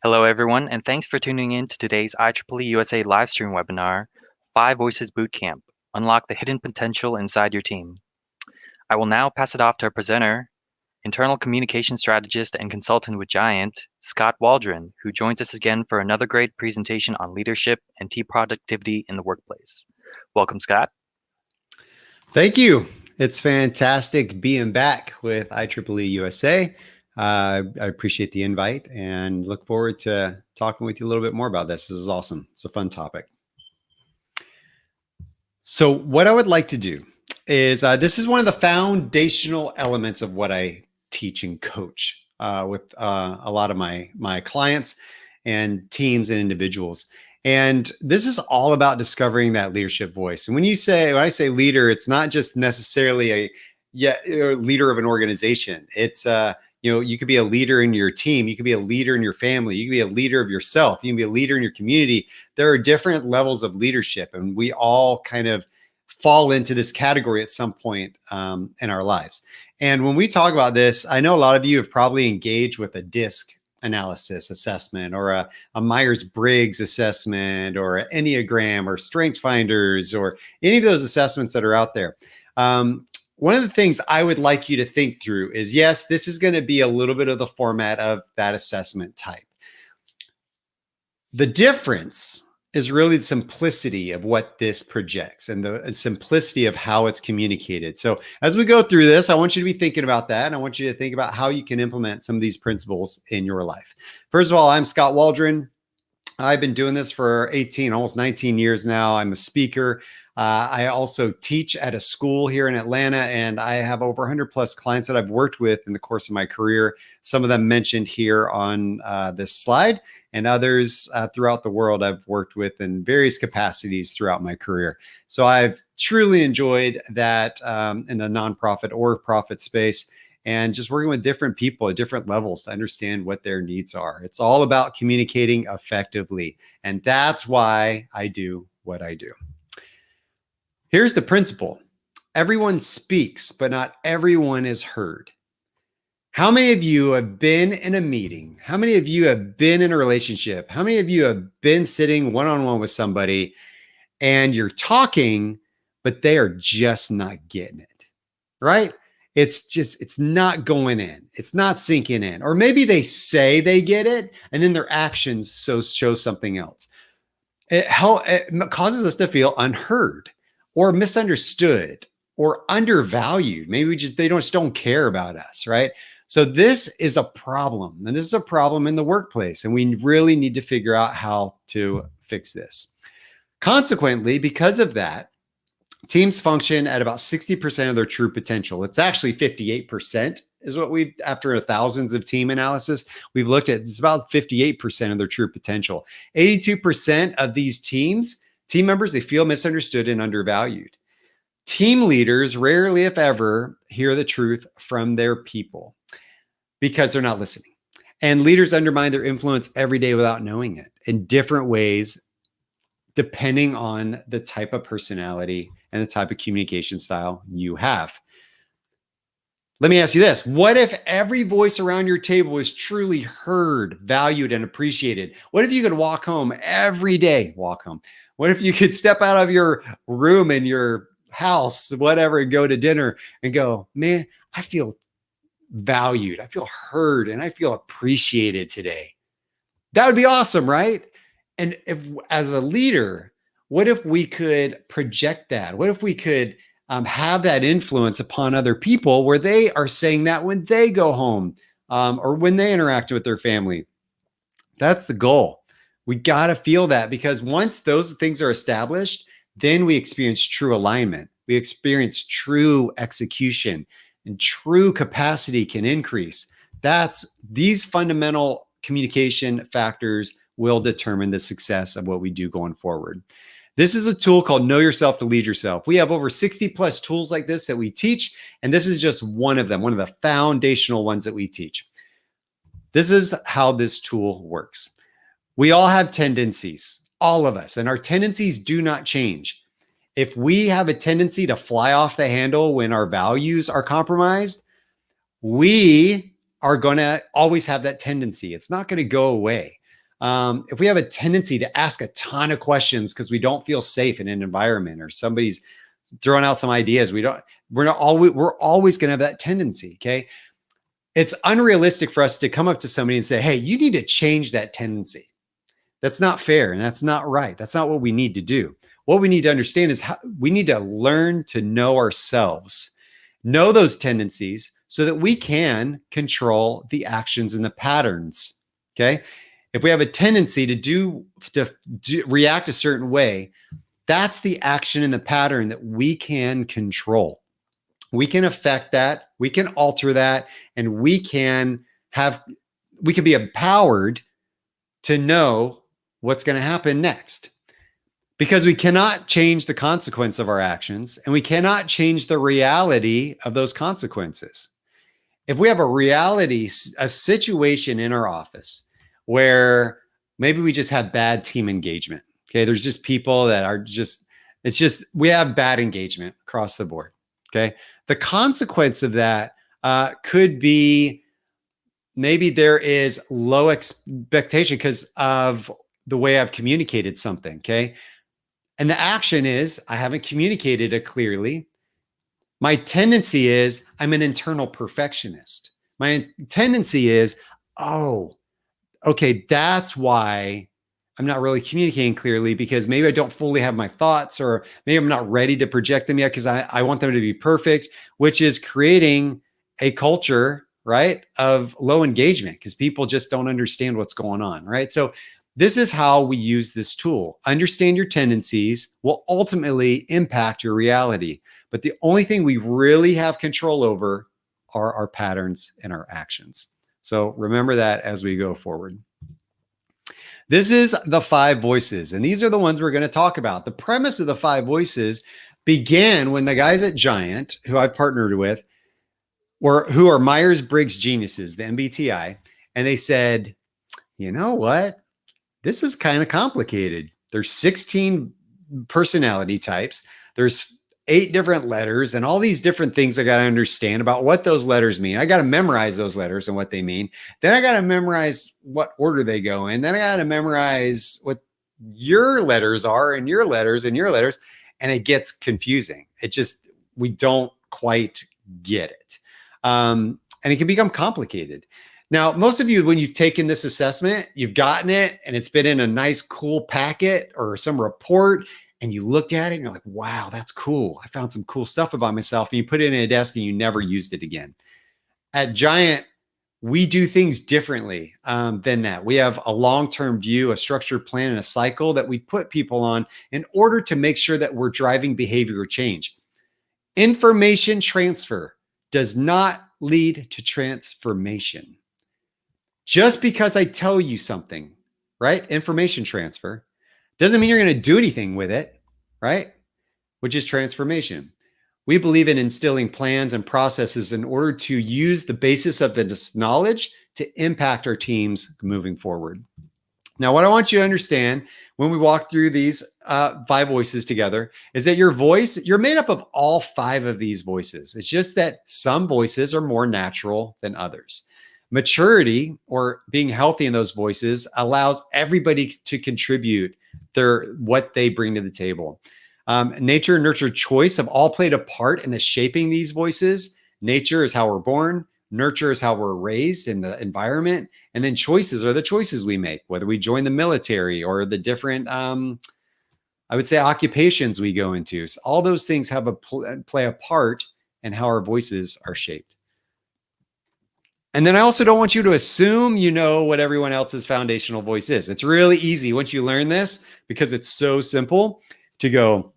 Hello, everyone, and thanks for tuning in to today's IEEE USA livestream webinar, 5 Voices Bootcamp, Unlock the Hidden Potential Inside Your Team. I will now pass it off to our presenter, internal communication strategist and consultant with Giant, Skot Waldron, who joins us again for another great presentation on leadership and team productivity in the workplace. Welcome, Skot. Thank you. It's fantastic being back with IEEE USA. I appreciate the invite and look forward to talking with you a little bit more about this. This is awesome. It's a fun topic. So what I would like to do is this is one of the foundational elements of what I teach and coach with a lot of my clients and teams and individuals. And this is all about discovering that leadership voice. And when I say leader, it's not just necessarily a leader of an organization. It's you could be a leader in your team. You could be a leader in your family. You could be a leader of yourself. You can be a leader in your community. There are different levels of leadership, and we all kind of fall into this category at some point in our lives. And when we talk about this, I know a lot of you have probably engaged with a DISC analysis assessment or a Myers-Briggs assessment or an Enneagram or Strengths Finders or any of those assessments that are out there. One of the things I would like you to think through is, yes, this is going to be a little bit of the format of that assessment type. The difference is really the simplicity of what this projects and the simplicity of how it's communicated. So as we go through this, I want you to be thinking about that. And I want you to think about how you can implement some of these principles in your life. First of all, I'm Skot Waldron. I've been doing this for almost 19 years now. I'm a speaker. I also teach at a school here in Atlanta, and I have over 100 plus clients that I've worked with in the course of my career. Some of them mentioned here on this slide, and others throughout the world I've worked with in various capacities throughout my career. So I've truly enjoyed that in the nonprofit or profit space, and just working with different people at different levels to understand what their needs are. It's all about communicating effectively, and that's why I do what I do. Here's the principle. Everyone speaks, but not everyone is heard. How many of you have been in a meeting? How many of you have been in a relationship? How many of you have been sitting one-on-one with somebody and you're talking, but they are just not getting it, right? It's not going in. It's not sinking in. Or maybe they say they get it and then their actions show something else. It causes us to feel unheard or misunderstood or undervalued. Maybe they just don't care about us, right? So this is a problem, and this is a problem in the workplace, and we really need to figure out how to fix this. Consequently, because of that, teams function at about 60% of their true potential. It's actually 58% is what after thousands of team analysis, we've looked at. It's about 58% of their true potential. 82% of these team members, they feel misunderstood and undervalued. Team leaders rarely, if ever, hear the truth from their people because they're not listening. And leaders undermine their influence every day without knowing it in different ways, depending on the type of personality and the type of communication style you have. Let me ask you this. What if every voice around your table is truly heard, valued, and appreciated? What if you could walk home every day? What if you could step out of your room in your house, whatever, and go to dinner and go, man, I feel valued, I feel heard, and I feel appreciated today. That would be awesome, right? And as a leader, what if we could project that? What if we could have that influence upon other people where they are saying that when they go home or when they interact with their family? That's the goal. We got to feel that, because once those things are established, then we experience true alignment. We experience true execution, and true capacity can increase. These fundamental communication factors will determine the success of what we do going forward. This is a tool called Know Yourself to Lead Yourself. We have over 60 plus tools like this that we teach, and this is just one of them, one of the foundational ones that we teach. This is how this tool works. We all have tendencies, all of us, and our tendencies do not change. If we have a tendency to fly off the handle when our values are compromised, we are going to always have that tendency. It's not going to go away. if we have a tendency to ask a ton of questions because we don't feel safe in an environment, or somebody's throwing out some ideas, we're always going to have that tendency. Okay. It's unrealistic for us to come up to somebody and say, hey, you need to change that tendency. That's not fair. And that's not right. That's not what we need to do. What we need to understand is how we need to learn to know ourselves, know those tendencies so that we can control the actions and the patterns. Okay. If we have a tendency to react a certain way, that's the action and the pattern that we can control. We can affect that, we can alter that, and we can be empowered to know what's going to happen next. Because we cannot change the consequence of our actions, and we cannot change the reality of those consequences. If we have a situation in our office where maybe we just have bad team engagement. Okay. There's just people that are we have bad engagement across the board. Okay. The consequence of that could be maybe there is low expectation because of the way I've communicated something. Okay. And the action is I haven't communicated it clearly. My tendency is I'm an internal perfectionist. My tendency is, oh, okay, that's why I'm not really communicating clearly, because maybe I don't fully have my thoughts, or maybe I'm not ready to project them yet because I want them to be perfect, which is creating a culture, right, of low engagement because people just don't understand what's going on, right? So this is how we use this tool. Understand your tendencies will ultimately impact your reality. But the only thing we really have control over are our patterns and our actions. So remember that as we go forward. This is the 5 voices, and these are the ones we're going to talk about. The premise of the 5 voices began when the guys at Giant, who I've partnered with, who are Myers-Briggs geniuses, the MBTI, and they said, you know what? This is kind of complicated. There's 16 personality types. There's 8 different letters and all these different things I got to understand about what those letters mean. I got to memorize those letters and what they mean. Then I got to memorize what order they go in. Then I got to memorize what your letters are and your letters and your letters. And it gets confusing. We don't quite get it. And it can become complicated. Now, most of you, when you've taken this assessment, you've gotten it and it's been in a nice, cool packet or some report, and you looked at it and you're like, wow, that's cool. I found some cool stuff about myself. And you put it in a desk and you never used it again. At Giant, we do things differently than that. We have a long-term view, a structured plan, and a cycle that we put people on in order to make sure that we're driving behavior change. Information transfer does not lead to transformation. Just because I tell you something, right? Information transfer doesn't mean you're going to do anything with it, right? Which is transformation. We believe in instilling plans and processes in order to use the basis of this knowledge to impact our teams moving forward. Now, what I want you to understand when we walk through these 5 voices together is that you're made up of all 5 of these voices. It's just that some voices are more natural than others. Maturity, or being healthy in those voices, allows everybody to contribute what they bring to the table. Nature and nurture choice have all played a part in the shaping these voices. Nature is how we're born. Nurture is how we're raised in the environment. And then choices are the choices we make, whether we join the military or the different, I would say, occupations we go into. So all those things have play a part in how our voices are shaped. And then I also don't want you to assume you know what everyone else's foundational voice is. It's really easy once you learn this, because it's so simple, to go,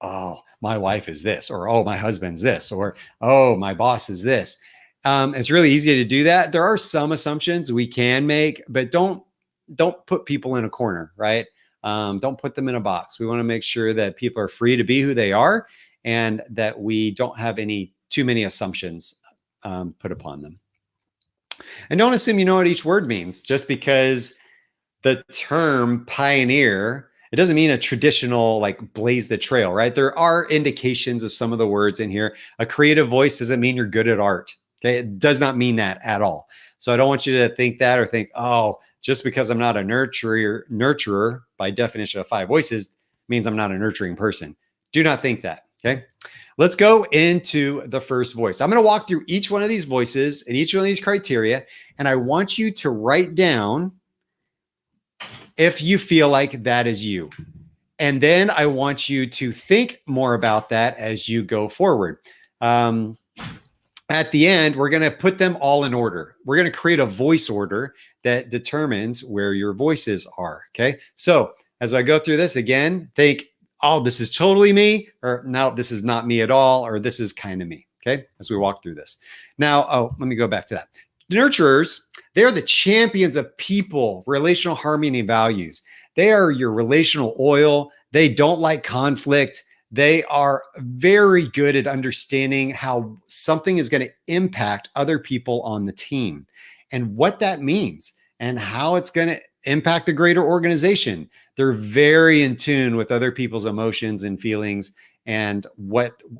oh, my wife is this, or oh, my husband's this, or oh, my boss is this. It's really easy to do that. There are some assumptions we can make, but don't put people in a corner, right? Don't put them in a box. We want to make sure that people are free to be who they are, and that we don't have too many assumptions put upon them. And don't assume you know what each word means. Just because the term pioneer, it doesn't mean a traditional like blaze the trail, right? There are indications of some of the words in here. A creative voice doesn't mean you're good at art. Okay. It does not mean that at all. So I don't want you to think that or think, oh, just because I'm not a nurturer by definition of 5 voices means I'm not a nurturing person. Do not think that. Okay. Let's go into the first voice. I'm going to walk through each one of these voices and each one of these criteria. And I want you to write down if you feel like that is you. And then I want you to think more about that as you go forward. At the end, we're going to put them all in order. We're going to create a voice order that determines where your voices are. Okay. So as I go through this again, think, oh, this is totally me, or no, this is not me at all, or this is kind of me. Okay. As we walk through this. Now, let me go back to that. Nurturers, they are the champions of people, relational harmony, and values. They are your relational oil. They don't like conflict. They are very good at understanding how something is going to impact other people on the team and what that means and how it's going to impact the greater organization. They're very in tune with other people's emotions and feelings and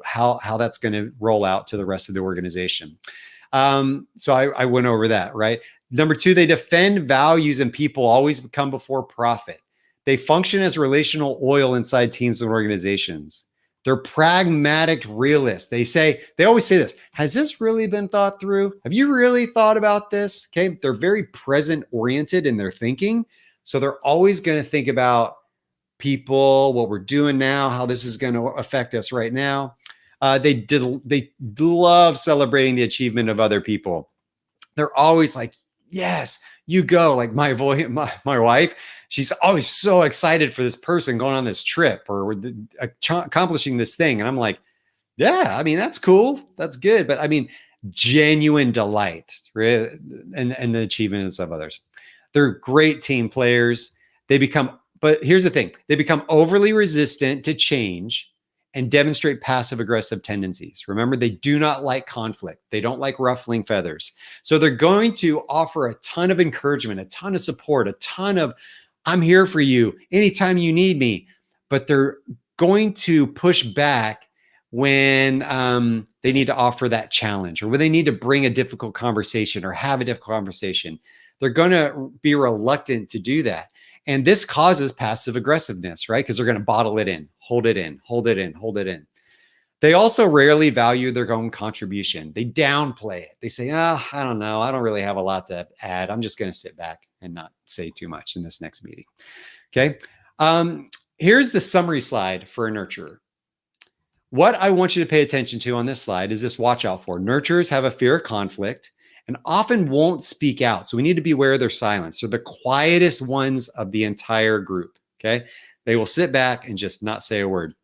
how that's going to roll out to the rest of the organization. So I went over that, right? Number 2, they defend values and people always come before profit. They function as relational oil inside teams and organizations. They're pragmatic realists. They always say this, has this really been thought through? Have you really thought about this? Okay. They're very present oriented in their thinking. So they're always going to think about people, what we're doing now, how this is going to affect us right now. They love celebrating the achievement of other people. They're always like, yes, you go. Like my wife, she's always so excited for this person going on this trip or accomplishing this thing. And I'm like, yeah, I mean, that's cool. That's good. But I mean, genuine delight, right? And the achievements of others. They're great team players. But here's the thing. They become overly resistant to change and demonstrate passive aggressive tendencies. Remember, they do not like conflict. They don't like ruffling feathers. So they're going to offer a ton of encouragement, a ton of support, a ton of, I'm here for you anytime you need me. But they're going to push back when they need to offer that challenge or when they need to bring a difficult conversation or have a difficult conversation. They're going to be reluctant to do that. And this causes passive aggressiveness, right? Because they're going to bottle it in, hold it in, hold it in, hold it in. They also rarely value their own contribution. They downplay it. They say, I don't know. I don't really have a lot to add. I'm just going to sit back and not say too much in this next meeting. Okay. Here's the summary slide for a nurturer. What I want you to pay attention to on this slide is this watch out for. Nurturers have a fear of conflict and often won't speak out. So we need to be aware of their silence. They're the quietest ones of the entire group, okay? They will sit back and just not say a word.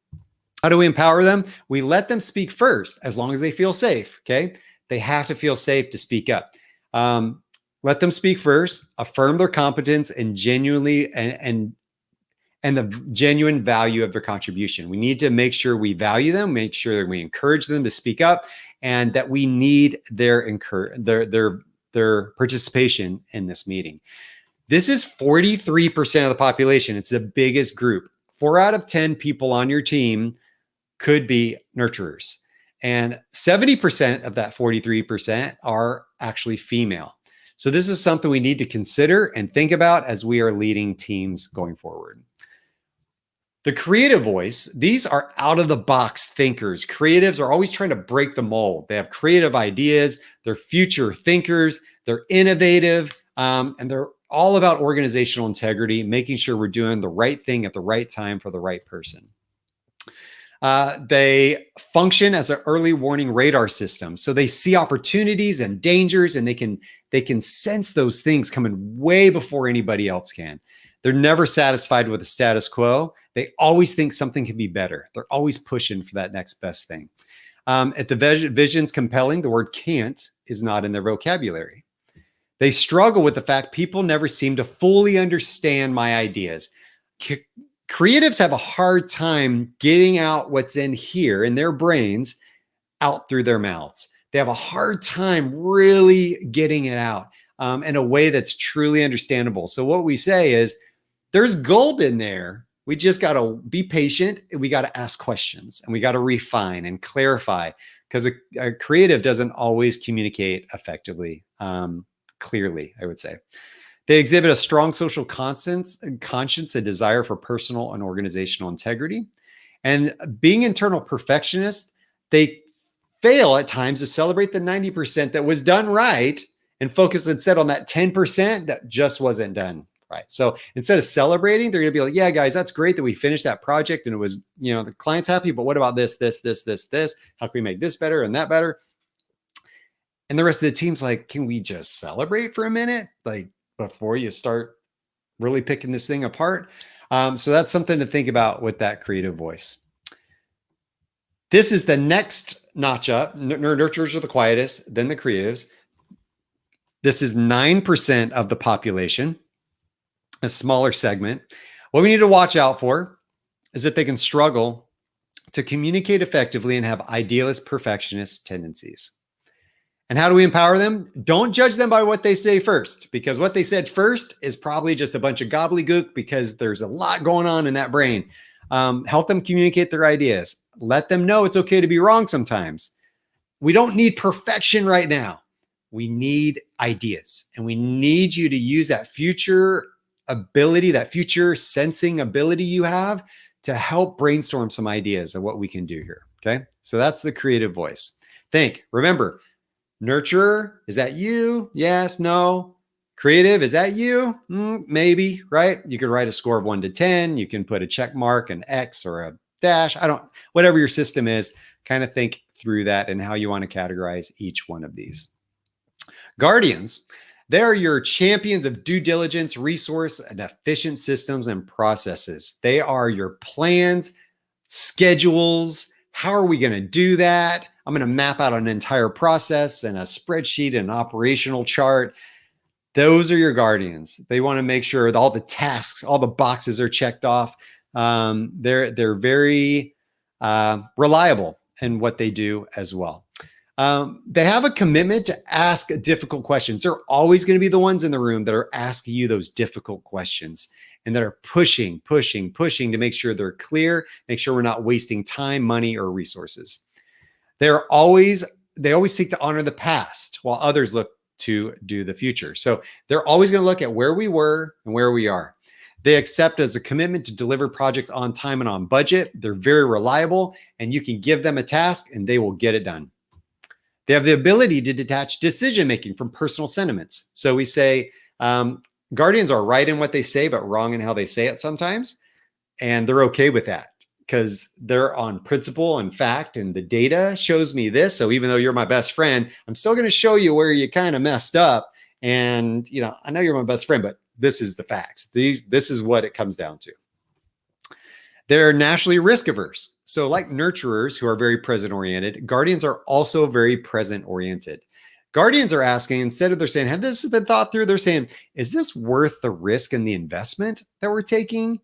How do we empower them? We let them speak first, as long as they feel safe, okay? They have to feel safe to speak up. Let them speak first, affirm their competence and genuinely and the genuine value of their contribution. We need to make sure we value them, make sure that we encourage them to speak up, and that we need their participation in this meeting. This is 43% of the population. It's the biggest group. 4 out of 10 people on your team could be nurturers. And 70% of that 43% are actually female. So this is something we need to consider and think about as we are leading teams going forward. The creative voice, these are out-of-the-box thinkers. Creatives are always trying to break the mold. They have creative ideas. They're future thinkers. They're innovative. And they're all about organizational integrity, making sure we're doing the right thing at the right time for the right person. They function as an early warning radar system. So they see opportunities and dangers, and they can sense those things coming way before anybody else can. They're never satisfied with the status quo. They always think something can be better. They're always pushing for that next best thing. If the vision's compelling, the word can't is not in their vocabulary. They struggle with the fact people never seem to fully understand my ideas. Creatives have a hard time getting out what's in here in their brains out through their mouths. They have a hard time really getting it out in a way that's truly understandable. So what we say is, there's gold in there. We just got to be patient and we got to ask questions and we got to refine and clarify because a creative doesn't always communicate effectively, clearly, I would say. They exhibit a strong social conscience, a desire for personal and organizational integrity. And being internal perfectionists, they fail at times to celebrate the 90% that was done right and focus instead on that 10% that just wasn't done right. So instead of celebrating, they're going to be like, yeah, guys, that's great that we finished that project and it was, the client's happy, but what about this? How can we make this better and that better? And the rest of the team's like, can we just celebrate for a minute? Like, before you start really picking this thing apart. So that's something to think about with that creative voice. This is the next notch up. Nurturers are the quietest, then the creatives. This is 9% of the population, a smaller segment. What we need to watch out for is that they can struggle to communicate effectively and have idealist perfectionist tendencies. And how do we empower them? Don't judge them by what they say first, because what they said first is probably just a bunch of gobbledygook because there's a lot going on in that brain. Help them communicate their ideas. Let them know it's okay to be wrong sometimes. We don't need perfection right now. We need ideas, and we need you to use that future ability, that future sensing ability you have to help brainstorm some ideas of what we can do here. Okay. So that's the creative voice. Remember, nurturer, is that you? Yes, no. Creative, is that you? Maybe, right? You could write a score of 1 to 10. You can put a check mark, an X or a dash. Whatever your system is, kind of think through that and how you want to categorize each one of these. Guardians, they're your champions of due diligence, resource, and efficient systems and processes. They are your plans, schedules. How are we going to do that? I'm going to map out an entire process and a spreadsheet and an operational chart. Those are your guardians. They want to make sure that all the tasks, all the boxes are checked off. They're very reliable in what they do as well. They have a commitment to ask difficult questions. They're always going to be the ones in the room that are asking you those difficult questions and that are pushing to make sure they're clear, make sure we're not wasting time, money, or resources. They always seek to honor the past while others look to do the future. So they're always going to look at where we were and where we are. They accept as a commitment to deliver projects on time and on budget. They're very reliable, and you can give them a task and they will get it done. They have the ability to detach decision-making from personal sentiments. So we say guardians are right in what they say, but wrong in how they say it sometimes. And they're okay with that because they're on principle and fact, and the data shows me this. So even though you're my best friend, I'm still going to show you where you kind of messed up. And, I know you're my best friend, but this is the facts. This is what it comes down to. They're naturally risk averse. So like nurturers who are very present oriented, guardians are also very present oriented. Guardians are asking, instead of they're saying, have this been thought through? They're saying, is this worth the risk and the investment that we're taking?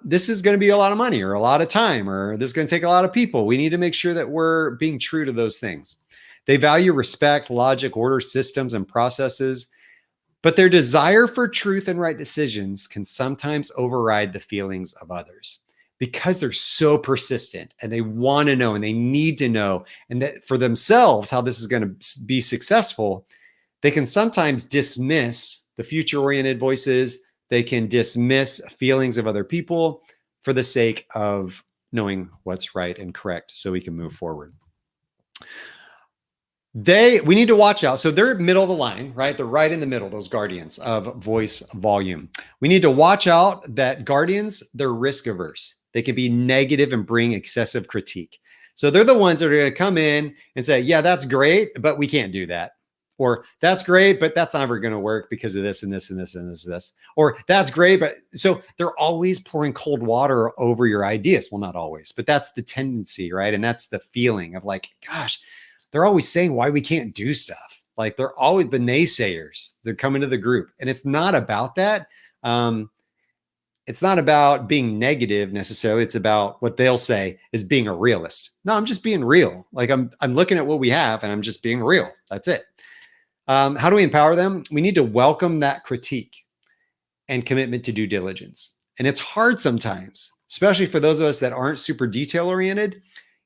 This is going to be a lot of money or a lot of time, or this is going to take a lot of people. We need to make sure that we're being true to those things. They value respect, logic, order, systems, and processes, but their desire for truth and right decisions can sometimes override the feelings of others because they're so persistent and they want to know and they need to know, and that for themselves, how this is going to be successful. They can sometimes dismiss the future-oriented voices. They can dismiss feelings of other people for the sake of knowing what's right and correct so we can move forward. We need to watch out. So they're middle of the line, right? They're right in the middle, those guardians of voice volume. We need to watch out that guardians, they're risk averse. They can be negative and bring excessive critique. So they're the ones that are going to come in and say, yeah, that's great, but we can't do that. Or that's great, but that's never going to work because of this and this and this and this and this. Or that's great, but so they're always pouring cold water over your ideas. Well, not always, but that's the tendency, right? And that's the feeling of like, gosh, they're always saying why we can't do stuff. Like they're always the naysayers. They're coming to the group. And it's not about that. It's not about being negative necessarily. It's about what they'll say is being a realist. No, I'm just being real. Like I'm looking at what we have and I'm just being real. That's it. How do we empower them? We need to welcome that critique and commitment to due diligence. And it's hard sometimes, especially for those of us that aren't super detail oriented.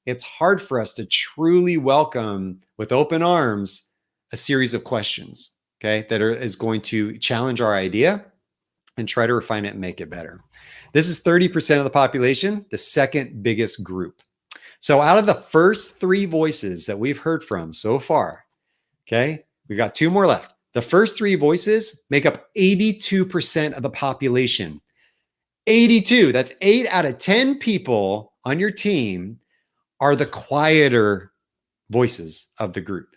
it's hard for us to truly welcome with open arms a series of questions, okay, that is going to challenge our idea and try to refine it and make it better. This is 30% of the population, the second biggest group. So out of the first 3 voices that we've heard from so far, okay, we've got 2 more left. The first 3 voices make up 82% of the population. 82, that's 8 out of 10 people on your team are the quieter voices of the group.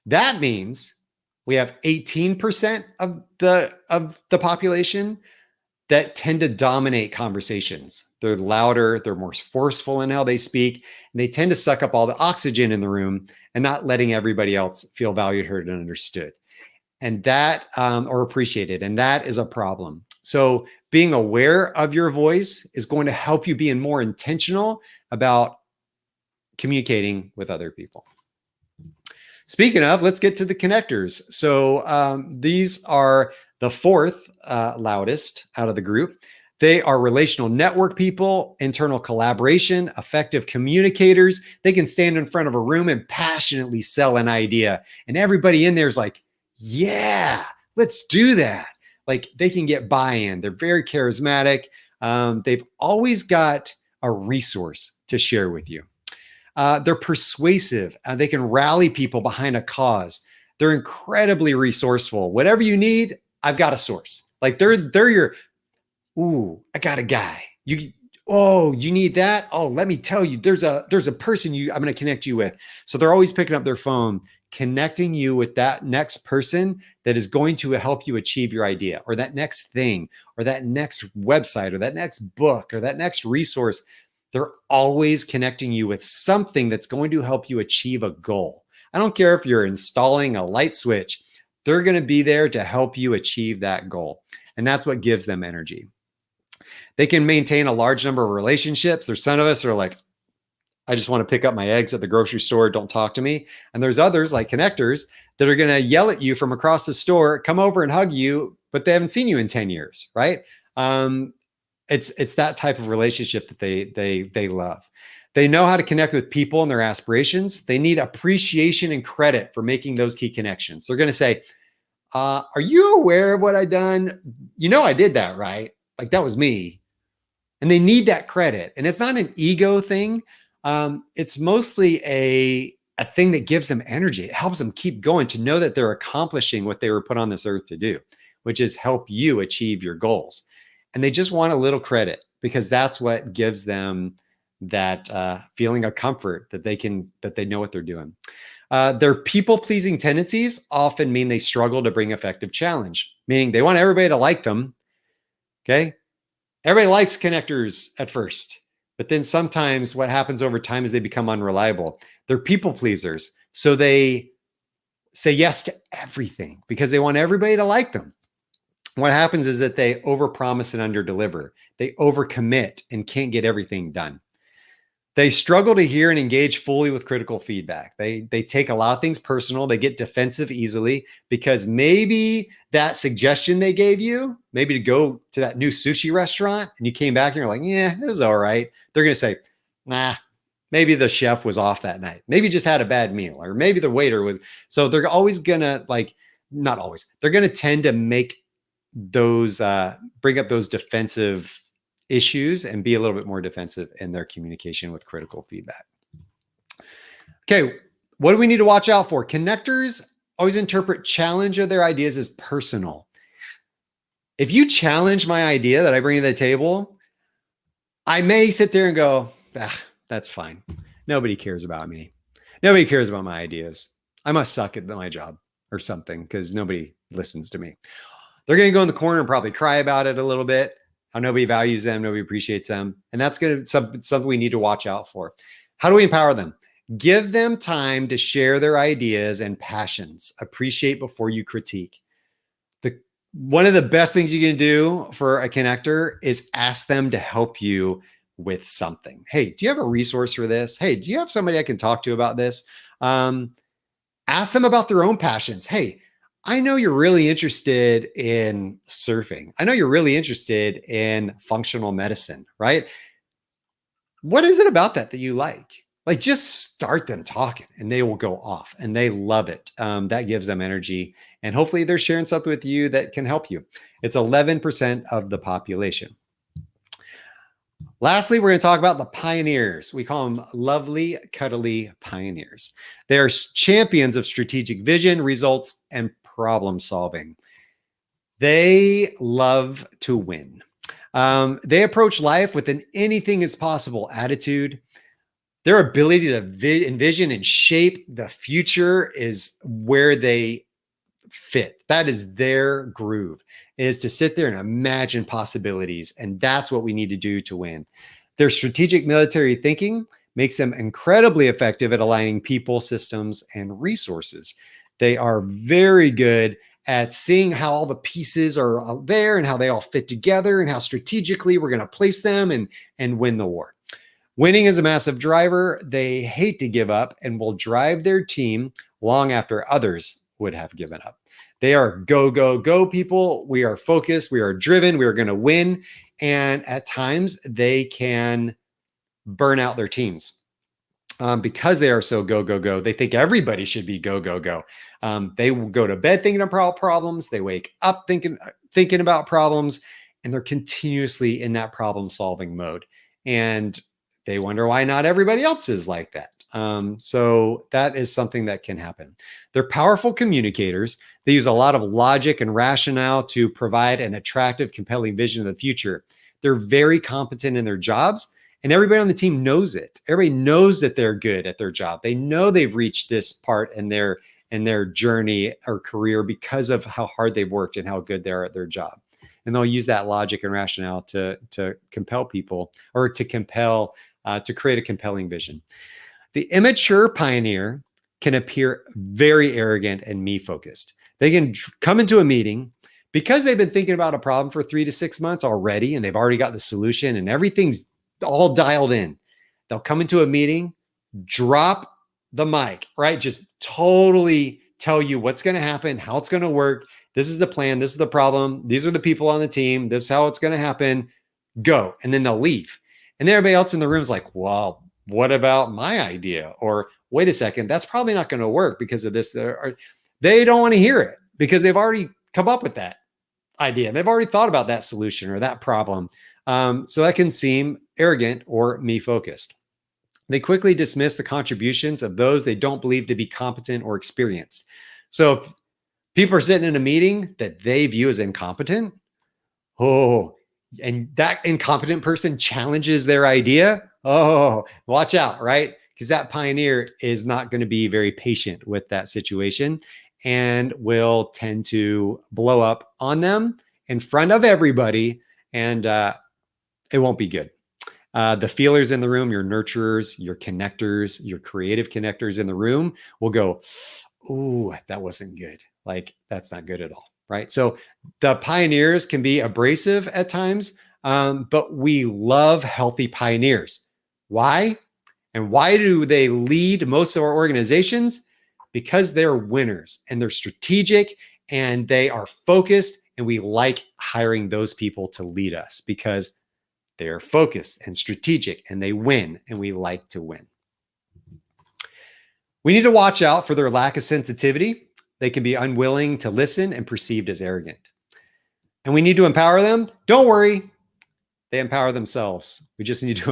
That means we have 18% of the population that tend to dominate conversations. They're louder, they're more forceful in how they speak, and they tend to suck up all the oxygen in the room and not letting everybody else feel valued, heard, and understood. And that, or appreciated, and that is a problem. So being aware of your voice is going to help you be more intentional about communicating with other people. Speaking of, let's get to the connectors. So these are the 4th loudest out of the group. They are relational network people, internal collaboration, effective communicators. They can stand in front of a room and passionately sell an idea. And everybody in there is like, yeah, let's do that. Like they can get buy-in. They're very charismatic. They've always got a resource to share with you. They're persuasive. They can rally people behind a cause. They're incredibly resourceful. Whatever you need, I've got a source. Like they're your, ooh, I got a guy. You need that? Oh, let me tell you, there's a person I'm going to connect you with. So they're always picking up their phone, connecting you with that next person that is going to help you achieve your idea, or that next thing, or that next website, or that next book, or that next resource. They're always connecting you with something that's going to help you achieve a goal. I don't care if you're installing a light switch, they're going to be there to help you achieve that goal. And that's what gives them energy. They can maintain a large number of relationships. There's some of us that are like, I just want to pick up my eggs at the grocery store. Don't talk to me. And there's others like connectors that are going to yell at you from across the store, come over and hug you, but they haven't seen you in 10 years, right? It's that type of relationship that they love. They know how to connect with people and their aspirations. They need appreciation and credit for making those key connections. They're going to say, are you aware of what I done? You know, I did that, right? Like that was me. And they need that credit. And it's not an ego thing. It's mostly a thing that gives them energy. It helps them keep going, to know that they're accomplishing what they were put on this earth to do, which is help you achieve your goals. And they just want a little credit, because that's what gives them that feeling of comfort that they know what they're doing. Their people-pleasing tendencies often mean they struggle to bring effective challenge, meaning they want everybody to like them. Okay. Everybody likes connectors at first, but then sometimes what happens over time is they become unreliable. They're people pleasers. So they say yes to everything because they want everybody to like them. What happens is that they overpromise and underdeliver. They overcommit and can't get everything done. They struggle to hear and engage fully with critical feedback. They take a lot of things personal. They get defensive easily because maybe that suggestion they gave you, maybe to go to that new sushi restaurant, and you came back and you're like, yeah, it was all right. They're going to say, nah, maybe the chef was off that night. Maybe just had a bad meal, or maybe the waiter was. So they're always going to not always, they're going to tend to make those, bring up those defensive issues and be a little bit more defensive in their communication with critical feedback. Okay, what do we need to watch out for? Connectors always interpret challenge of their ideas as personal. If you challenge my idea that I bring to the table, I may sit there and go, that's fine. Nobody cares about me. Nobody cares about my ideas. I must suck at my job or something because nobody listens to me. They're going to go in the corner and probably cry about it a little bit. How nobody values them, nobody appreciates them. And that's going to something we need to watch out for. How do we empower them? Give them time to share their ideas and passions. Appreciate before you critique. One of the best things you can do for a connector is ask them to help you with something. Hey, do you have a resource for this? Hey, do you have somebody I can talk to about this? Ask them about their own passions. Hey, I know you're really interested in surfing. I know you're really interested in functional medicine, right? What is it about that you like? like just start them talking and they will go off and they love it. That gives them energy. And hopefully they're sharing something with you that can help you. It's 11% of the population. Lastly, we're going to talk about the pioneers. We call them lovely, cuddly pioneers. They are champions of strategic vision, results, and problem solving. They love to win. They approach life with an anything is possible attitude. Their ability to envision and shape the future is where they fit. That is their groove, is to sit there and imagine possibilities. And that's what we need to do to win. Their strategic military thinking makes them incredibly effective at aligning people, systems, and resources. They are very good at seeing how all the pieces are out there and how they all fit together and how strategically we're going to place them and win the war. Winning is a massive driver. They hate to give up and will drive their team long after others would have given up. They are go, go, go people. We are focused. We are driven. We are going to win. And at times they can burn out their teams because they are so go, go, go. They think everybody should be go, go, go. They will go to bed thinking about problems. They wake up thinking about problems, and they're continuously in that problem solving mode. And they wonder why not everybody else is like that. So that is something that can happen. They're powerful communicators. They use a lot of logic and rationale to provide an attractive, compelling vision of the future. They're very competent in their jobs, and everybody on the team knows it. Everybody knows that they're good at their job. They know they've reached this part in their journey or career because of how hard they've worked and how good they are at their job. And they'll use that logic and rationale to compel people, or to create a compelling vision. The immature pioneer can appear very arrogant and me-focused. They can come into a meeting because they've been thinking about a problem for 3 to 6 months already, and they've already got the solution and everything's all dialed in. They'll come into a meeting, drop the mic, right? Just totally tell you what's going to happen, how it's going to work. This is the plan. This is the problem. These are the people on the team. This is how it's going to happen. Go. And then they'll leave. And everybody else in the room is like, well, what about my idea? Or wait a second, that's probably not going to work because of this. They don't want to hear it because they've already come up with that idea. They've already thought about that solution or that problem. So that can seem arrogant or me-focused. They quickly dismiss the contributions of those they don't believe to be competent or experienced. So if people are sitting in a meeting that they view as incompetent, and that incompetent person challenges their idea, watch out, right? Because that pioneer is not going to be very patient with that situation and will tend to blow up on them in front of everybody, and it won't be good. The feelers in the room, your nurturers, your connectors, your creative connectors in the room will go, ooh, that wasn't good. Like, that's not good at all, right? So the pioneers can be abrasive at times, but we love healthy pioneers. Why? And why do they lead most of our organizations? Because they're winners and they're strategic and they are focused, and we like hiring those people to lead us because they are focused and strategic and they win, and we like to win. We need to watch out for their lack of sensitivity. They can be unwilling to listen and perceived as arrogant. And we need to empower them. Don't worry, they empower themselves. We just need to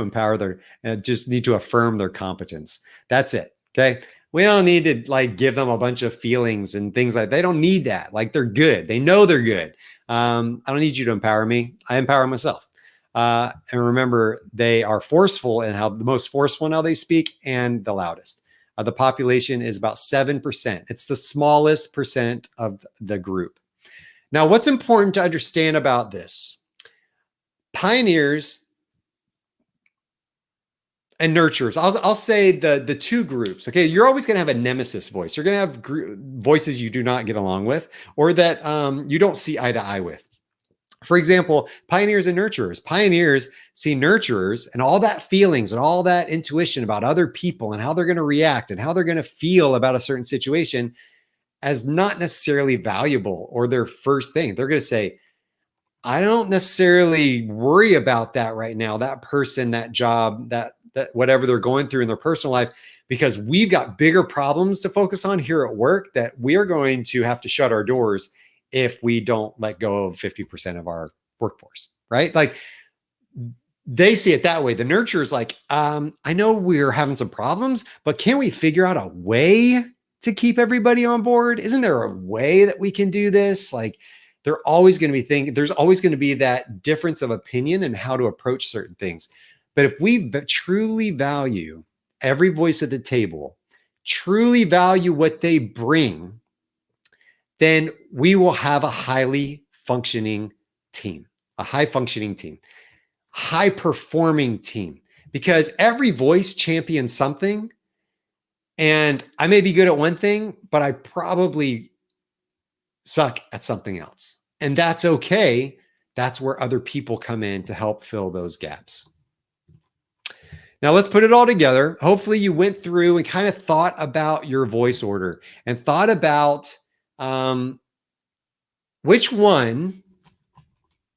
affirm their competence. That's it. Okay. We don't need to give them a bunch of feelings and things like that. They don't need that. They're good. They know they're good. I don't need you to empower me. I empower myself. And remember, they are forceful in the most forceful in how they speak and the loudest. The population is about 7%. It's the smallest percent of the group. Now, what's important to understand about this? Pioneers and nurturers. I'll say the two groups. Okay, you're always going to have a nemesis voice. You're going to have voices you do not get along with, or that you don't see eye to eye with. For example, pioneers and nurturers. Pioneers see nurturers and all that feelings and all that intuition about other people and how they're going to react and how they're going to feel about a certain situation as not necessarily valuable or their first thing. They're going to say, I don't necessarily worry about that right now, that person, that job, that that whatever they're going through in their personal life, because we've got bigger problems to focus on here at work that we are going to have to shut our doors if we don't let go of 50% of our workforce, right? Like they see it that way. The nurturer is like, I know we're having some problems, but can we figure out a way to keep everybody on board? Isn't there a way that we can do this? Like they're always going to be thinking, there's always going to be that difference of opinion and how to approach certain things. But if we truly value every voice at the table, truly value what they bring, then we will have a highly functioning team, a high functioning team, high performing team, because every voice champions something. And I may be good at one thing, but I probably suck at something else. And that's okay. That's where other people come in to help fill those gaps. Now let's put it all together. Hopefully you went through and kind of thought about your voice order and thought about which one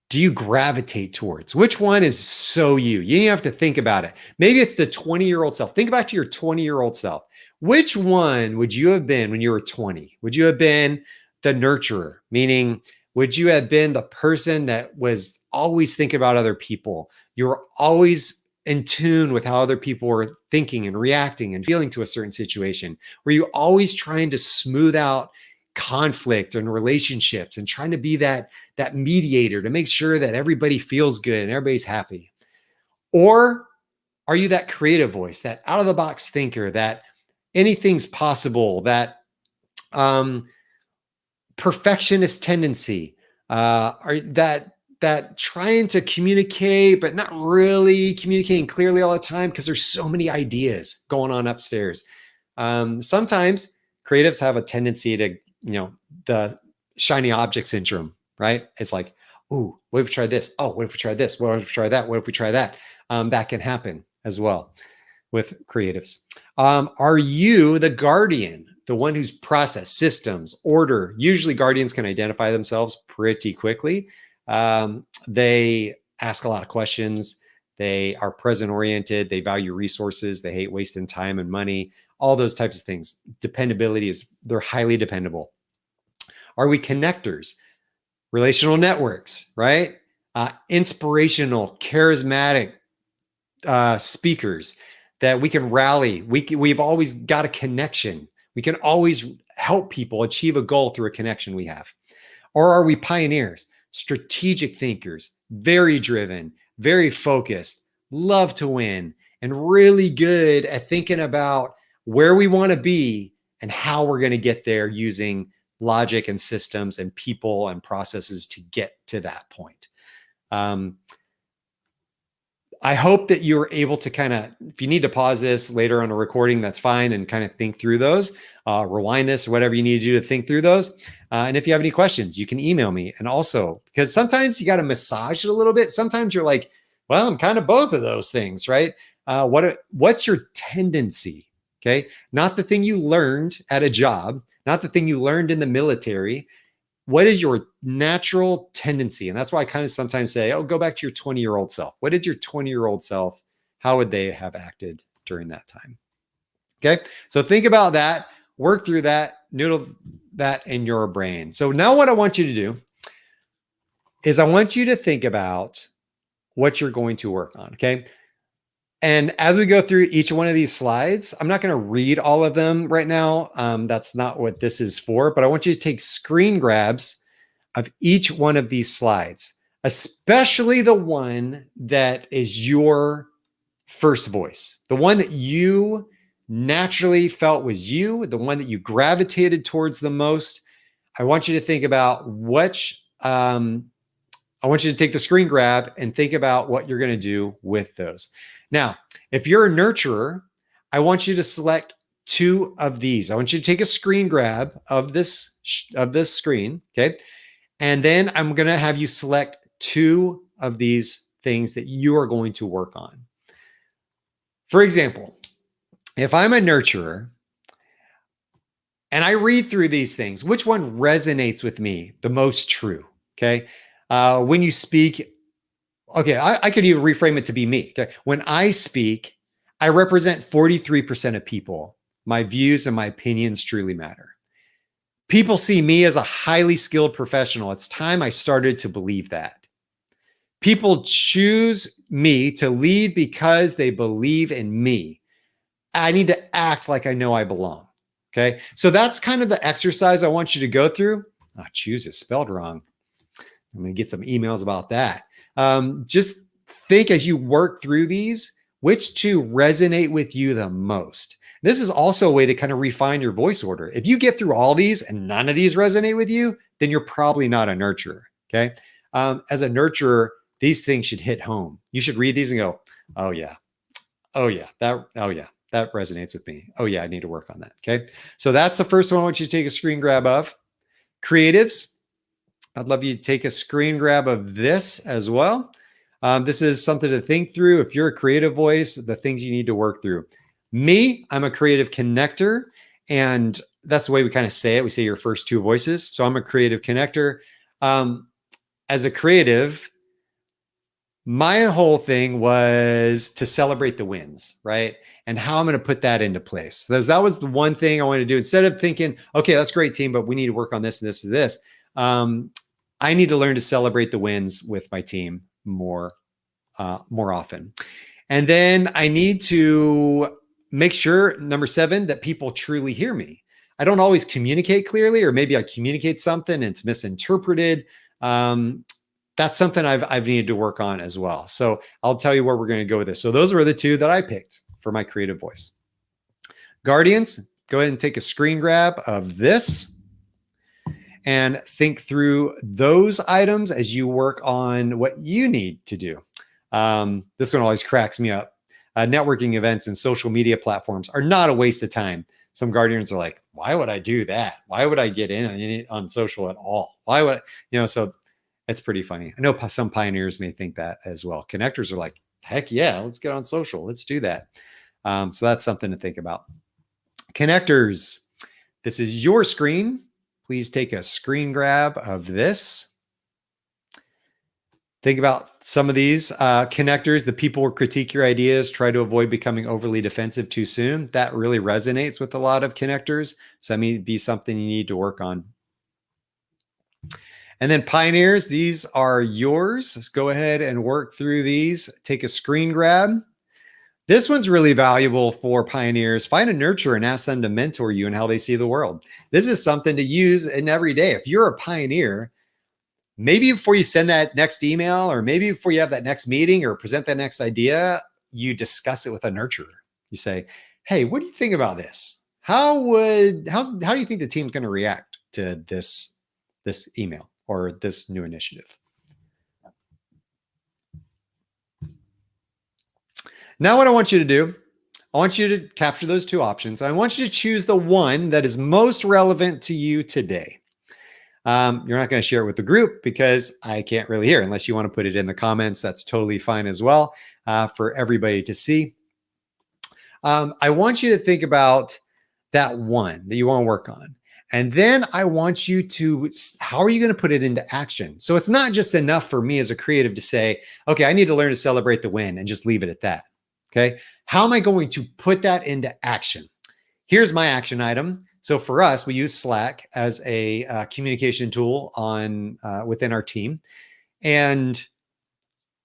do you gravitate towards? Which one is so you? You have to think about it. Maybe it's the 20-year-old self. Think back to your 20-year-old self. Which one would you have been when you were 20? Would you have been the nurturer? Meaning, would you have been the person that was always thinking about other people? You were always in tune with how other people were thinking and reacting and feeling to a certain situation? Were you always trying to smooth out conflict and relationships and trying to be that mediator to make sure that everybody feels good and everybody's happy? Or are you that creative voice, that out of the box thinker, that anything's possible, that perfectionist tendency, or that trying to communicate, but not really communicating clearly all the time because there's so many ideas going on upstairs? Sometimes creatives have a tendency to, the shiny object syndrome, right? It's like, ooh, what if we try this? Oh, what if we try this? What if we try that? What if we try that? That can happen as well with creatives. Are you the guardian, the one who's process, systems, order? Usually guardians can identify themselves pretty quickly. They ask a lot of questions. They are present-oriented. They value resources. They hate wasting time and money, all those types of things. Dependability is, they're highly dependable. Are we connectors? Relational networks, right? Inspirational, charismatic speakers that we can rally. We've always got a connection. We can always help people achieve a goal through a connection we have. Or are we pioneers, strategic thinkers, very driven, very focused, love to win, and really good at thinking about where we want to be and how we're going to get there using logic and systems and people and processes to get to that point? I hope that you were able to kind of, if you need to pause this later on a recording, that's fine, and kind of think through those, rewind this, or whatever you need to do to think through those. And if you have any questions, you can email me. And also, because sometimes you got to massage it a little bit. Sometimes you're like, well, I'm kind of both of those things, right? What's your tendency? Okay. Not the thing you learned at a job, not the thing you learned in the military. What is your natural tendency? And that's why I kind of sometimes say, oh, go back to your 20-year-old self. What did your 20-year-old self, how would they have acted during that time? Okay. So think about that, work through that, noodle that in your brain. So now what I want you to do is I want you to think about what you're going to work on. Okay. And as we go through each one of these slides, I'm not going to read all of them right now. That's not what this is for, but I want you to take screen grabs of each one of these slides, especially the one that is your first voice, the one that you naturally felt was you, the one that you gravitated towards the most. I want you to think about I want you to take the screen grab and think about what you're going to do with those. Now, if you're a nurturer, I want you to select two of these. I want you to take a screen grab of this screen, okay? And then I'm going to have you select two of these things that you are going to work on. For example, if I'm a nurturer and I read through these things, which one resonates with me the most true, okay? When you speak, okay, I could even reframe it to be me. Okay? When I speak, I represent 43% of people. My views and my opinions truly matter. People see me as a highly skilled professional. It's time I started to believe that. People choose me to lead because they believe in me. I need to act like I know I belong. Okay. So that's kind of the exercise I want you to go through. Oh, choose is spelled wrong. I'm going to get some emails about that. Just think as you work through these, which two resonate with you the most. This is also a way to kind of refine your voice order. If you get through all these and none of these resonate with you, then you're probably not a nurturer. Okay. As a nurturer, these things should hit home. You should read these and go, oh yeah. Oh yeah. That resonates with me. Oh yeah. I need to work on that. Okay. So that's the first one I want you to take a screen grab of. Creatives, I'd love you to take a screen grab of this as well. This is something to think through. If you're a creative voice, the things you need to work through. Me, I'm a creative connector, and that's the way we kind of say it. We say your first two voices. So I'm a creative connector. As a creative, my whole thing was to celebrate the wins, right? And how I'm going to put that into place. So that was the one thing I wanted to do. Instead of thinking, okay, that's great, team, but we need to work on this and this and this. I need to learn to celebrate the wins with my team more often. And then I need to make sure, number 7, that people truly hear me. I don't always communicate clearly, or maybe I communicate something and it's misinterpreted. That's something I've needed to work on as well. So I'll tell you where we're going to go with this. So those were the two that I picked for my creative voice. Guardians, go ahead and take a screen grab of this and think through those items as you work on what you need to do. This one always cracks me up. Networking events and social media platforms are not a waste of time. Some Guardians are like, why would I do that? Why would I get in on social at all? Why would I, so it's pretty funny. I know some pioneers may think that as well. Connectors are like, heck yeah, let's get on social. Let's do that. So that's something to think about. Connectors, this is your screen. Please take a screen grab of this. Think about some of these connectors. The people will critique your ideas, try to avoid becoming overly defensive too soon. That really resonates with a lot of connectors. So that may be something you need to work on. And then pioneers, these are yours. Let's go ahead and work through these. Take a screen grab. This one's really valuable for pioneers. Find a nurturer and ask them to mentor you in how they see the world. This is something to use in every day. If you're a pioneer, maybe before you send that next email, or maybe before you have that next meeting or present that next idea, you discuss it with a nurturer. You say, hey, what do you think about this? How do you think the team's going to react to this email or this new initiative? Now what I want you to do, I want you to capture those two options. I want you to choose the one that is most relevant to you today. You're not going to share it with the group because I can't really hear unless you want to put it in the comments. That's totally fine as well for everybody to see. I want you to think about that one that you want to work on. And then I want you to, how are you going to put it into action? So it's not just enough for me as a creative to say, okay, I need to learn to celebrate the win and just leave it at that. Okay. How am I going to put that into action? Here's my action item. So for us, we use Slack as a communication tool within our team. And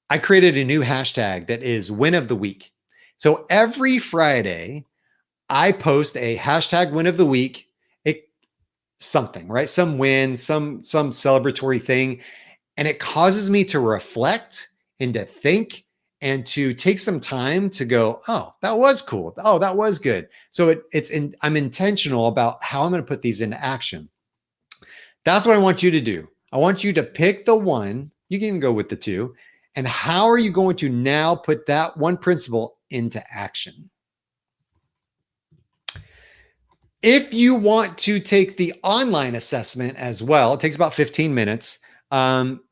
I created a new hashtag that is win of the week. So every Friday, I post a hashtag win of the week, something, right? Some win, some celebratory thing. And it causes me to reflect and to think and to take some time to go, oh, that was cool. Oh, that was good. So I'm intentional about how I'm going to put these into action. That's what I want you to do. I want you to pick the one. You can even go with the two. And how are you going to now put that one principle into action? If you want to take the online assessment as well, it takes about 15 minutes.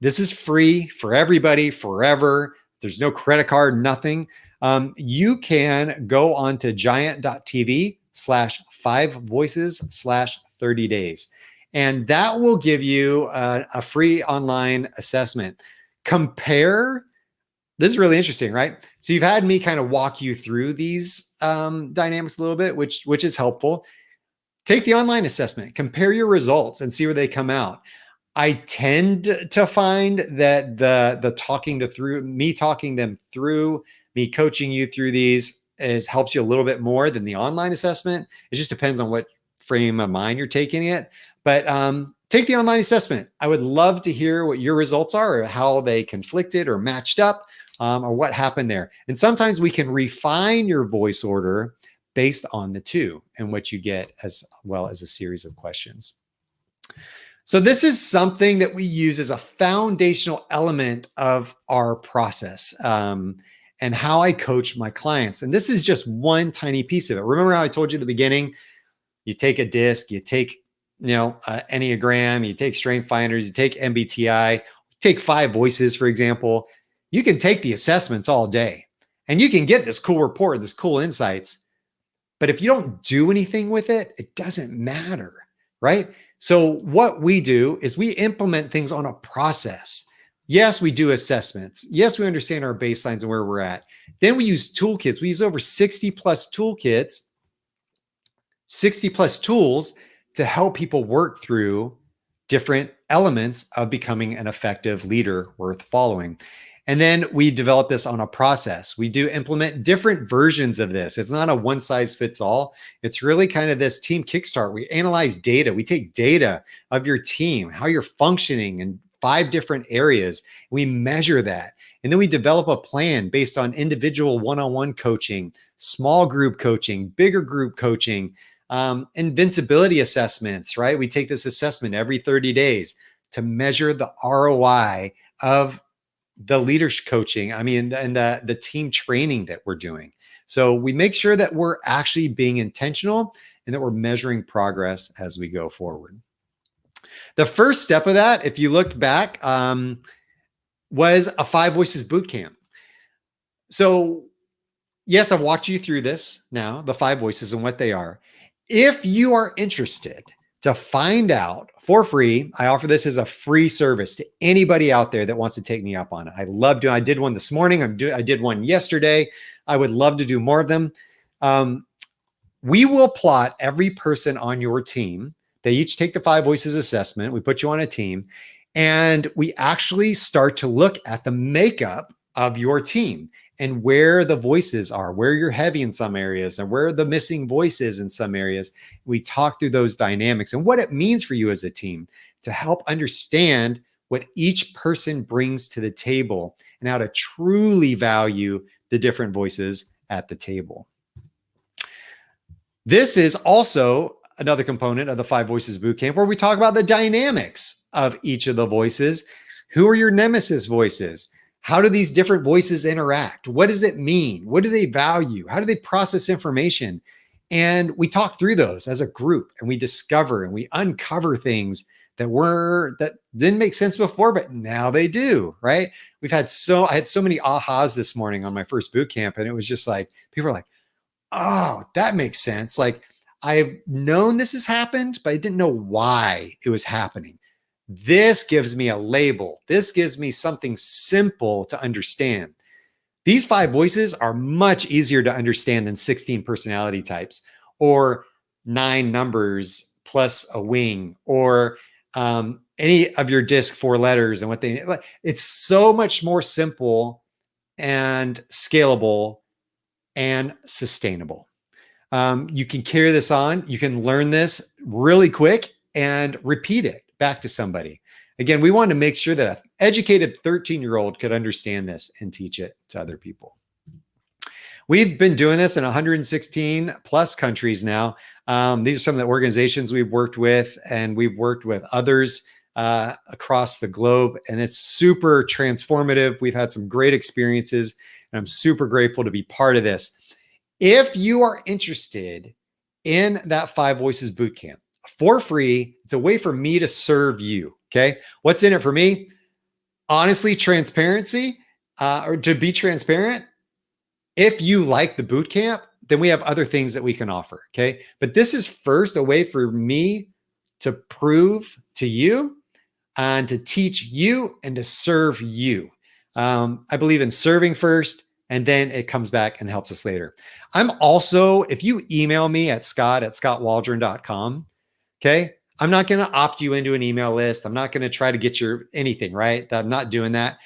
This is free for everybody forever. There's no credit card, nothing. You can go on to giant.tv/5voices/30 days. And that will give you a free online assessment. Compare this is really interesting, right? So you've had me kind of walk you through these dynamics a little bit, which is helpful. Take the online assessment, compare your results, and see where they come out. I tend to find that the talking them through, me coaching you through these helps you a little bit more than the online assessment. It just depends on what frame of mind you're taking it. But take the online assessment. I would love to hear what your results are, or how they conflicted or matched up, or what happened there. And sometimes we can refine your voice order based on the two and what you get, as well as a series of questions. So this is something that we use as a foundational element of our process, and how I coach my clients. And this is just one tiny piece of it. Remember how I told you at the beginning, you take a disc, you take, Enneagram, you take Strength Finders, you take MBTI, take 5 voices, for example. You can take the assessments all day and you can get this cool report, this cool insights. But if you don't do anything with it, it doesn't matter, right? So what we do is we implement things on a process. Yes, we do assessments. Yes, we understand our baselines and where we're at. Then we use toolkits. We use over 60 plus toolkits, 60 plus tools to help people work through different elements of becoming an effective leader worth following. And then we develop this on a process. We do implement different versions of this. It's not a one size fits all. It's really kind of this team kickstart. We analyze data. We take data of your team, how you're functioning in 5 different areas. We measure that. And then we develop a plan based on individual one-on-one coaching, small group coaching, bigger group coaching, invincibility assessments, right? We take this assessment every 30 days to measure the ROI of the leadership coaching, and the team training that we're doing. So we make sure that we're actually being intentional and that we're measuring progress as we go forward. The first step of that, if you looked back, was a 5 Voices Bootcamp. So yes, I've walked you through this now, the 5 voices and what they are. If you are interested to find out for free, I offer this as a free service to anybody out there that wants to take me up on it. I did one this morning. I did one yesterday. I would love to do more of them. We will plot every person on your team. They each take the 5 voices assessment. We put you on a team, and we actually start to look at the makeup of your team and where the voices are, where you're heavy in some areas and where the missing voice is in some areas. We talk through those dynamics and what it means for you as a team to help understand what each person brings to the table and how to truly value the different voices at the table. This is also another component of the 5 Voices Bootcamp where we talk about the dynamics of each of the voices. Who are your nemesis voices? How do these different voices interact? What does it mean? What do they value? How do they process information? And we talk through those as a group, and we discover and we uncover things that didn't make sense before, but now they do, right? I had so many ahas this morning on my first boot camp, and it was just like, people are like, oh, that makes sense. Like, I've known this has happened, but I didn't know why it was happening. This gives me a label. This gives me something simple to understand. These 5 voices are much easier to understand than 16 personality types or 9 numbers plus a wing or any of your disc 4 letters and what they, it's so much more simple and scalable and sustainable. You can carry this on. You can learn this really quick and repeat it back to somebody. Again, we want to make sure that an educated 13-year-old could understand this and teach it to other people. We've been doing this in 116 plus countries now. These are some of the organizations we've worked with, and we've worked with others across the globe, and it's super transformative. We've had some great experiences, and I'm super grateful to be part of this. If you are interested in that 5 Voices Bootcamp for free, it's a way for me to serve you. Okay. What's in it for me? Honestly, transparency, or to be transparent. If you like the bootcamp, then we have other things that we can offer. Okay. But this is first a way for me to prove to you and to teach you and to serve you. I believe in serving first, and then it comes back and helps us later. I'm also, if you email me at scott@skotwaldron.com, okay, I'm not going to opt you into an email list. I'm not going to try to get your anything, right? I'm not doing that.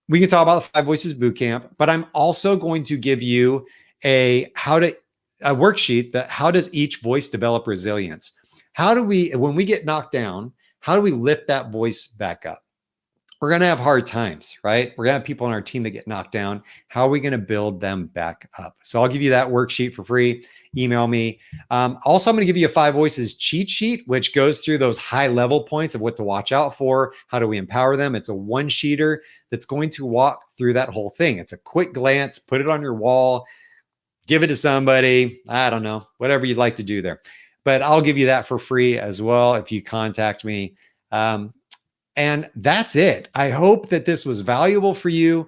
We can talk about the 5 Voices Bootcamp, but I'm also going to give you a worksheet that how does each voice develop resilience? How do we, when we get knocked down, how do we lift that voice back up? We're going to have hard times, right? We're going to have people on our team that get knocked down. How are we going to build them back up? So I'll give you that worksheet for free. Email me. Also, I'm going to give you a 5 Voices cheat sheet, which goes through those high level points of what to watch out for. How do we empower them? It's a one-sheeter that's going to walk through that whole thing. It's a quick glance, put it on your wall, give it to somebody. I don't know, whatever you'd like to do there. But I'll give you that for free as well if you contact me. And that's it. I hope that this was valuable for you,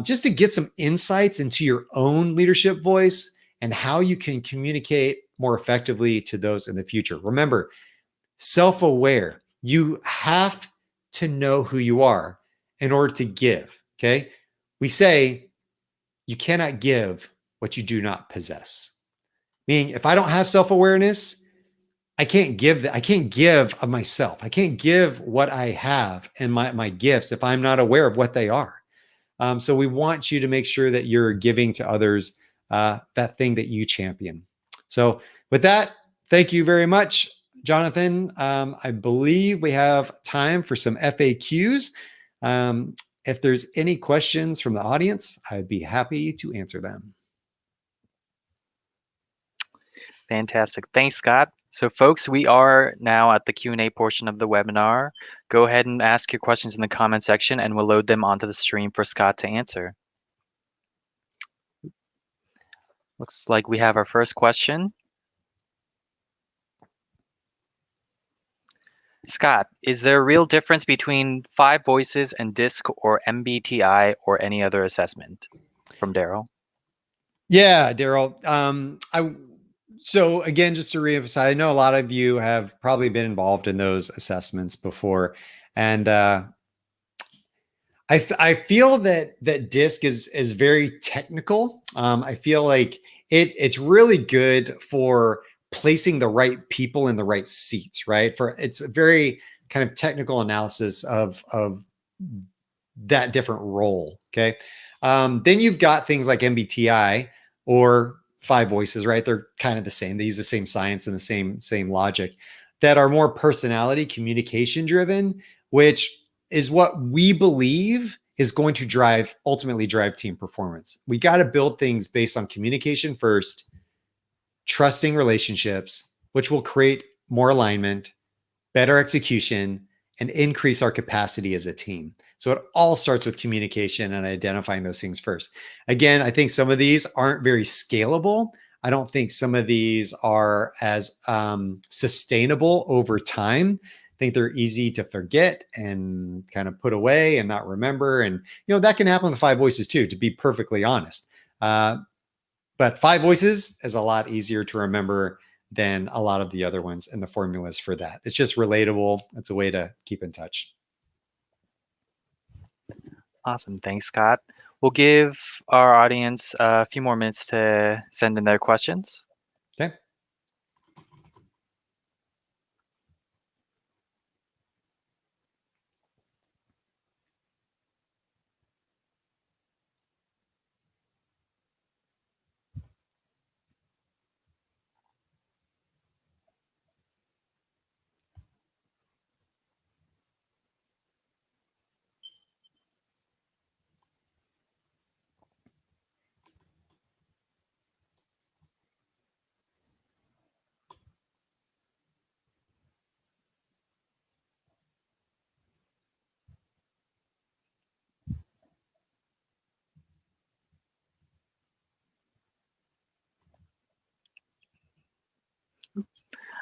just to get some insights into your own leadership voice and how you can communicate more effectively to those in the future. Remember, self-aware. You have to know who you are in order to give, okay? We say you cannot give what you do not possess. Meaning, if I don't have self-awareness, I can't give that. I can't give of myself. I can't give what I have and my gifts if I'm not aware of what they are. So we want you to make sure that you're giving to others that thing that you champion. So with that, thank you very much, Jonathan. I believe we have time for some FAQs. If there's any questions from the audience, I'd be happy to answer them. Fantastic. Thanks, Scott. So folks, we are now at the Q&A portion of the webinar. Go ahead and ask your questions in the comment section and we'll load them onto the stream for Scott to answer. Looks like we have our first question. Scott, is there a real difference between 5 Voices and DISC or MBTI or any other assessment? From Daryl. Yeah, Daryl. So again, just to reemphasize, I know a lot of you have probably been involved in those assessments before, and I feel that DISC is very technical. I feel like it's really good for placing the right people in the right seats, right? It's a very kind of technical analysis of that different role. Okay, then you've got things like MBTI or 5 Voices, right? They're kind of the same. They use the same science and the same logic that are more personality, communication driven, which is what we believe is going to ultimately drive team performance. We got to build things based on communication first, trusting relationships, which will create more alignment, better execution, and increase our capacity as a team. So it all starts with communication and identifying those things first. Again, I think some of these aren't very scalable. I don't think some of these are as sustainable over time. I think they're easy to forget and kind of put away and not remember. And, that can happen with 5 Voices too, to be perfectly honest. But 5 Voices is a lot easier to remember than a lot of the other ones and the formulas for that. It's just relatable. It's a way to keep in touch. Awesome. Thanks, Scott. We'll give our audience a few more minutes to send in their questions. Okay.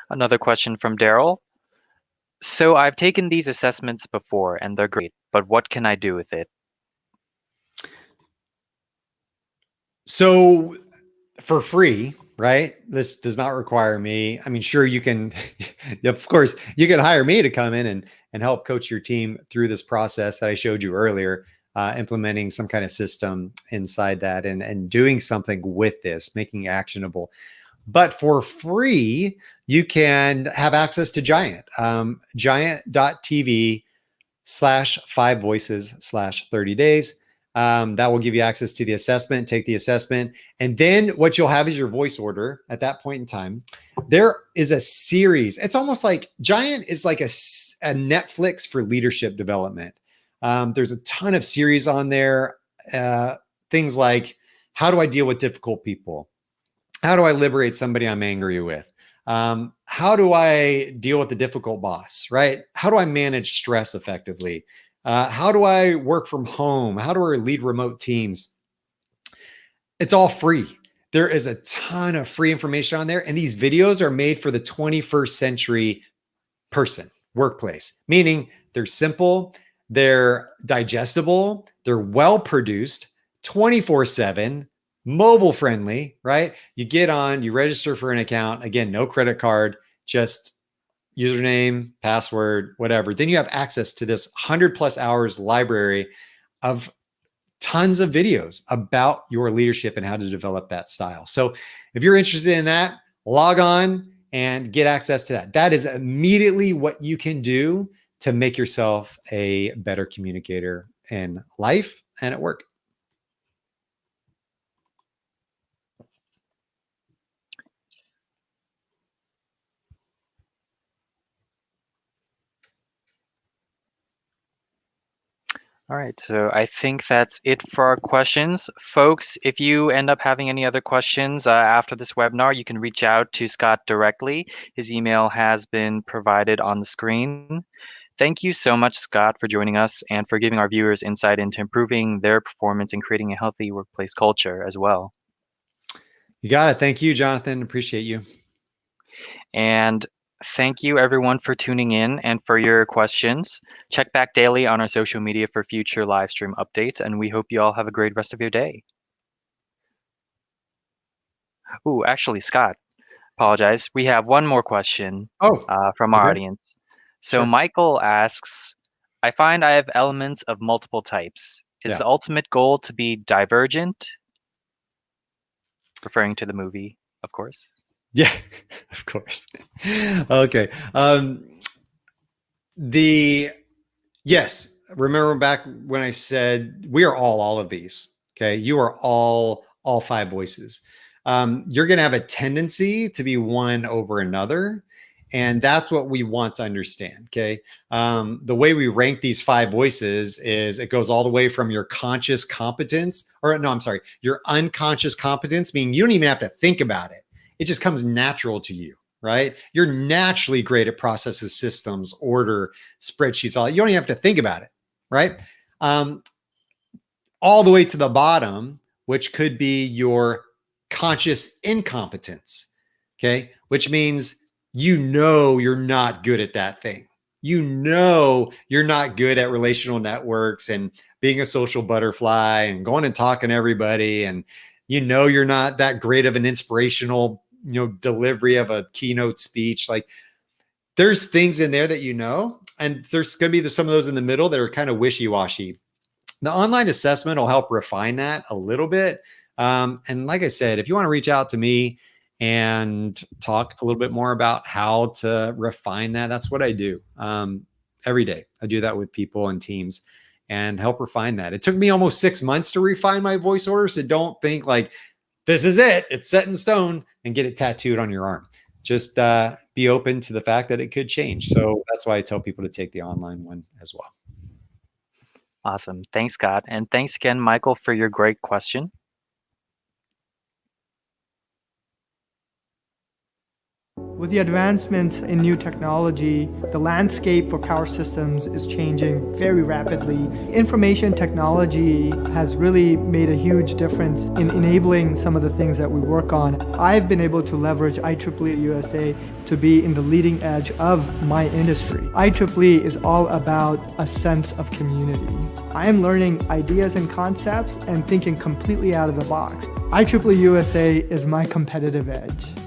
Another question from Daryl. So I've taken these assessments before and they're great, but what can I do with it? So for free, right? This does not require me. I mean, sure, you can, of course, you can hire me to come in and help coach your team through this process that I showed you earlier, implementing some kind of system inside that and doing something with this, making it actionable. But for free, you can have access to Giant, giant.tv/5voices/30 days. That will give you access to the assessment, take the assessment. And then what you'll have is your voice order at that point in time. There is a series. It's almost like Giant is like a Netflix for leadership development. There's a ton of series on there. Things like, how do I deal with difficult people? How do I liberate somebody I'm angry with? How do I deal with a difficult boss, right? How do I manage stress effectively? How do I work from home? How do I lead remote teams? It's all free. There is a ton of free information on there. And these videos are made for the 21st century person, workplace, meaning they're simple, they're digestible, they're well produced, 24/7, mobile friendly, right? You get on, you register for an account. Again, no credit card, just username, password, whatever. Then you have access to this 100+ hours library of tons of videos about your leadership and how to develop that style. So if you're interested in that, log on and get access to that. That is immediately what you can do to make yourself a better communicator in life and at work. All right, so I think that's it for our questions. Folks, if you end up having any other questions after this webinar, you can reach out to Skot directly. His email has been provided on the screen. Thank you so much, Skot, for joining us and for giving our viewers insight into improving their performance and creating a healthy workplace culture as well. You got it. Thank you, Jonathan. Appreciate you. And thank you everyone for tuning in and for your questions. Check back daily on our social media for future live stream updates, and we hope you all have a great rest of your day. Ooh, actually, Skot, apologize. We have one more question from our Okay. audience. So Sure. Michael asks, I find I have elements of multiple types. Is Yeah. the ultimate goal to be divergent? Referring to the movie, of course. Yeah, of course. Okay. Yes, remember back when I said we are all of these. Okay. You are all 5 voices. You're going to have a tendency to be one over another. And that's what we want to understand. Okay. The way we rank these 5 voices is it goes all the way from your conscious competence, or no, I'm sorry, your unconscious competence, meaning you don't even have to think about it. It just comes natural to you, right? You're naturally great at processes, systems, order, spreadsheets, all. You don't even have to think about it, right? All the way to the bottom, which could be your conscious incompetence, okay? Which means you're not good at that thing. You're not good at relational networks and being a social butterfly and going and talking to everybody, and you're not that great of an inspirational delivery of a keynote speech. Like, there's things in there that and there's going to be some of those in the middle that are kind of wishy-washy. The online assessment will help refine that a little bit. And like I said, if you want to reach out to me and talk a little bit more about how to refine that, that's what I do every day. I do that with people and teams and help refine that. It took me almost 6 months to refine my voice order. So don't think like, this is it, it's set in stone, and get it tattooed on your arm. Just be open to the fact that it could change. So that's why I tell people to take the online one as well. Awesome. Thanks, Skot. And thanks again, Michael, for your great question. With the advancements in new technology, the landscape for power systems is changing very rapidly. Information technology has really made a huge difference in enabling some of the things that we work on. I've been able to leverage IEEE USA to be in the leading edge of my industry. IEEE is all about a sense of community. I am learning ideas and concepts and thinking completely out of the box. IEEE USA is my competitive edge.